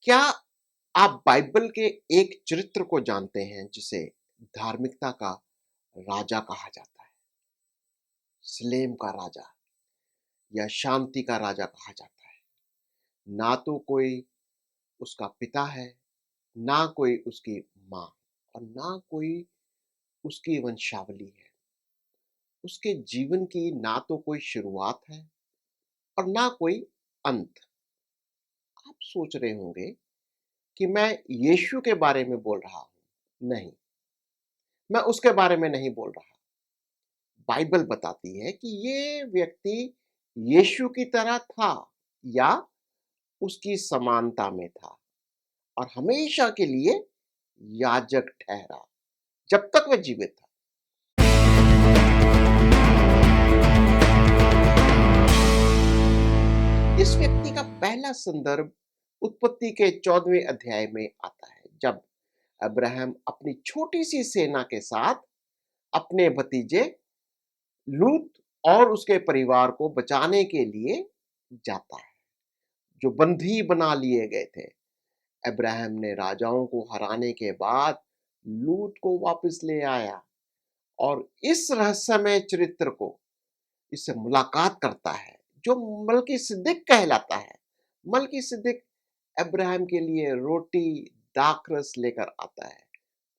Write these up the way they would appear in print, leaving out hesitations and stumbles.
क्या आप बाइबल के एक चरित्र को जानते हैं जिसे धार्मिकता का राजा कहा जाता है? सलेम का राजा या शांति का राजा कहा जाता है। ना तो कोई उसका पिता है, ना कोई उसकी माँ और ना कोई उसकी वंशावली है। उसके जीवन की ना तो कोई शुरुआत है और ना कोई अंत। आप सोच रहे होंगे कि मैं यीशु के बारे में बोल रहा हूं। नहीं, मैं उसके बारे में नहीं बोल रहा। बाइबल बताती है कि ये व्यक्ति यीशु की तरह था या उसकी समानता में था और हमेशा के लिए याजक ठहरा जब तक वह जीवित था। इस व्यक्ति का पहला संदर्भ उत्पत्ति के 14वें अध्याय में आता है, जब अब्राहम अपनी छोटी सी सेना के साथ अपने भतीजे लूत और उसके परिवार को बचाने के लिए जाता है, जो बंदी बना लिए गए थे। अब्राहम ने राजाओं को हराने के बाद लूत को वापस ले आया और इस रहस्यमय चरित्र को इससे मुलाकात करता है, जो मलकीसिदक कहलाता है। मलकीसिदक अब्राहम के लिए रोटी दाखरस लेकर आता है।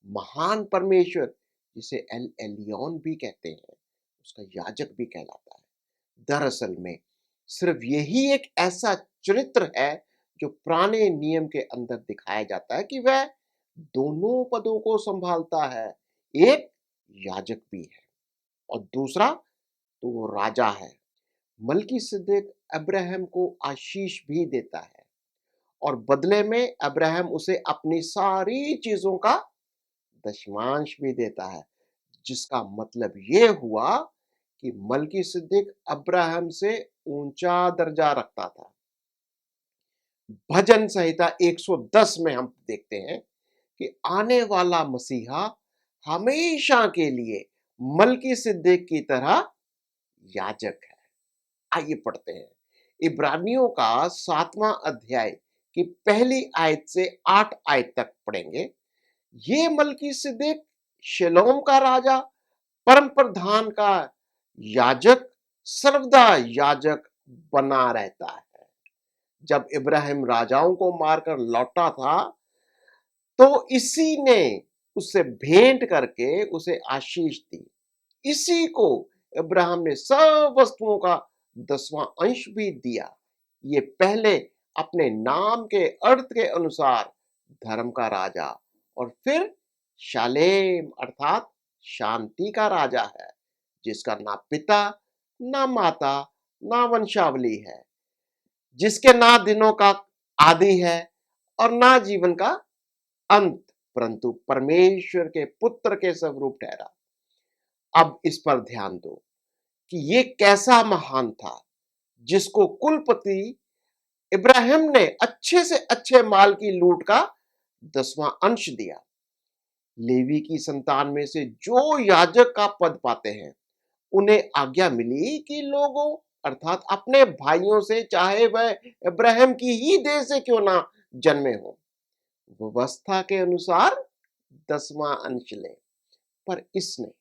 महान परमेश्वर, जिसे एल एलियन भी कहते हैं, उसका याजक भी कहलाता है। दरअसल में सिर्फ यही एक ऐसा चरित्र है जो पुराने नियम के अंदर दिखाया जाता है कि वह दोनों पदों को संभालता है। एक याजक भी है और दूसरा तो वो राजा है। मलकीसिदक अब्राहम को आशीष भी देता है और बदले में अब्राहम उसे अपनी सारी चीजों का दशमांश भी देता है, जिसका मतलब ये हुआ कि मलकीसिदक अब्राहम से ऊंचा दर्जा रखता था। भजन संहिता 110 में हम देखते हैं कि आने वाला मसीहा हमेशा के लिए मलकीसिदक की तरह याजक है। आइए पढ़ते हैं। इब्रानियों का 7वां अध्याय की पहली आयत से 8 आयत तक पढ़ेंगे। ये मलकीसिदक शेलोम का राजा, परम प्रधान का याजक, सर्वदा याजक बना रहता है। जब इब्राहिम राजाओं को मारकर लौटा था, तो इसी ने उससे भेंट करके उसे आशीष दी। इसी को इब्राहिम ने सब वस्तुओं का 10वां अंश भी दिया। ये पहले अपने नाम के अर्थ के अनुसार धर्म का राजा और फिर शालेम अर्थात शांति का राजा है, जिसका ना पिता, ना माता, ना वंशावली है, जिसके ना दिनों का आदि है और ना जीवन का अंत, परंतु परमेश्वर के पुत्र के स्वरूप ठहरा। अब इस पर ध्यान दो कि ये कैसा महान था, जिसको कुलपति इब्राहिम ने अच्छे से अच्छे माल की लूट का 10वां अंश दिया। लेवी की संतान में से जो याजक का पद पाते हैं, उन्हें आज्ञा मिली कि लोगों अर्थात अपने भाइयों से, चाहे वह इब्राहिम की ही देह से क्यों ना जन्मे हो, व्यवस्था के अनुसार 10वां अंश लें। पर इसने,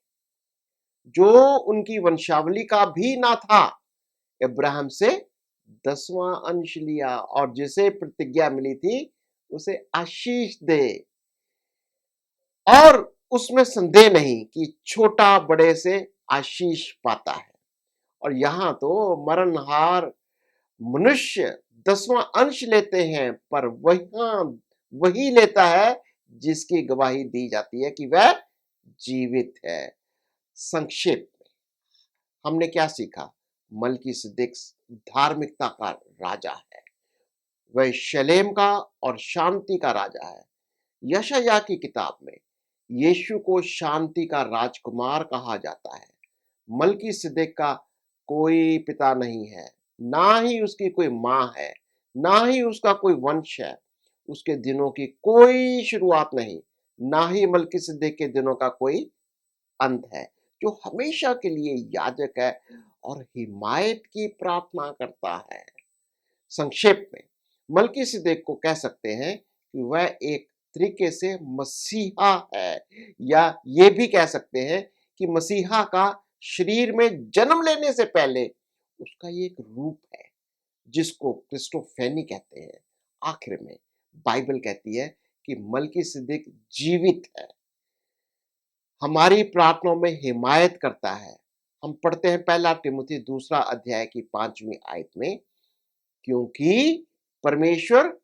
जो उनकी वंशावली का भी ना था, इब्राहिम से 10वां अंश लिया और जिसे प्रतिज्ञा मिली थी उसे आशीष दे। और उसमें संदेह नहीं कि छोटा बड़े से आशीष पाता है। और यहां तो मरणहार मनुष्य 10वां अंश लेते हैं, पर वही लेता है जिसकी गवाही दी जाती है कि वह जीवित है। संक्षेप में हमने क्या सीखा? मलकीसिदक धार्मिकता का राजा है, वह शलेम का और शांति का राजा है। यशायाह की किताब में यीशु को शांति का राजकुमार कहा जाता है। मलकीसिदक का कोई पिता नहीं है, ना ही उसकी कोई मां है, ना ही उसका कोई वंश है। उसके दिनों की कोई शुरुआत नहीं, ना ही मलकीसिदक के दिनों का कोई अंत है, जो हमेशा के लिए याजक है और हिमायत की प्रार्थना करता है। संक्षेप में मलकीसिदक को कह सकते हैं कि वह एक तरीके से मसीहा है, या ये भी कह सकते हैं कि मसीहा का शरीर में जन्म लेने से पहले उसका ये एक रूप है, जिसको क्रिस्टोफेनी कहते हैं। आखिर में बाइबल कहती है कि मलकीसिदक जीवित है, हमारी प्रार्थनाओं में हिमायत करता है। हम पढ़ते हैं पहला तिमुथी 2 अध्याय की 5वीं आयत में, क्योंकि परमेश्वर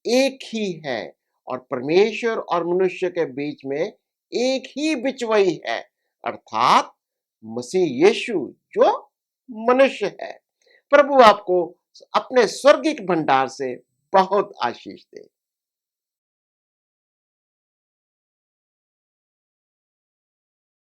एक ही है और परमेश्वर और मनुष्य के बीच में एक ही बिचवई है, अर्थात मसीह यीशु जो मनुष्य है। प्रभु आपको अपने स्वर्गिक भंडार से बहुत आशीष दे।